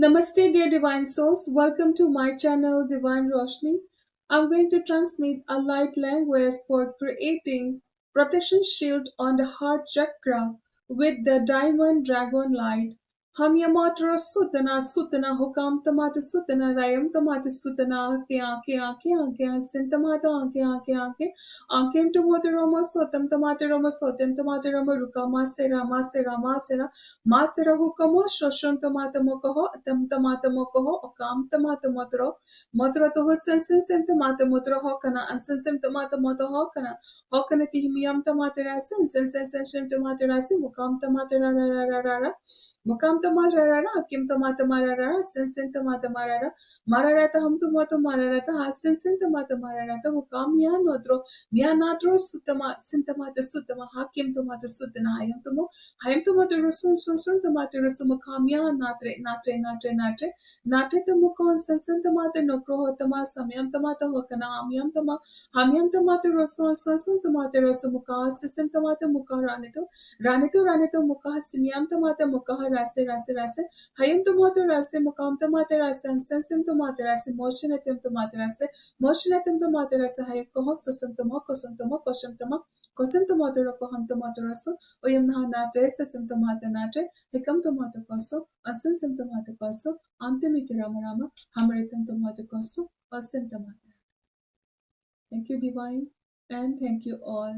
Namaste, dear divine souls. Welcome to my channel, Divine Roshni. I'm going to transmit a light language for creating protection shield on the heart chakra with the diamond dragon light. हम यमात्र सुतना सुतना हुकाम तमात सुतना रायम तमात सुतना आके आके आके आके हसन तमाता आके आके आके आकेम तमात रोमा सोतम तमात रोमा सोतम तमात रोमा रुका मासेरा हुकमो शोषण तमात मोकहो तम तमात मोकहो ओकाम तमात मोतरो मोतरो तो हसन sen sen तमात मोतरो होकना असन sen तमात मोतो होकना होकना तिहिमियम तमात रासन sen sen sen sen तमात रासन मुकाम तमात रा रा रा रा रा रा Mukam tamarara, Kim tomata marara, sensen tomata marara, mararata hum tomato mararata, hasensen tomata mararata, Mukam yanotro, mianatro sutama, sintamata sutama, hakim tomata sutana, hayam tomato rusun sun tomata rusumukam ya natre to mukon sensen tomata no krohotama, samyam tomata hokana, hamyam tomata rusun sun tomata rusumuka, sisen tomata mukaranito, Ranito Mukaha Simyam Tomata Mukaha Rase Hayam Tomato Rase Mukam Tomata Rase and Sensim Tomata Rase Motion at him Tomata Rase Motion at him Tomata Rase Hayako Sosam Tomoko Santomoko Shantama Kosam Tomato Rokoham Tomato Raso Oyam Natre Sesam Tomata Natre Hikam Tomato Koso Asensim Tomata Koso Antemiki Ramarama Hamaritam Tomato Koso Asen Tomata. Thank you, Divine, and thank you all.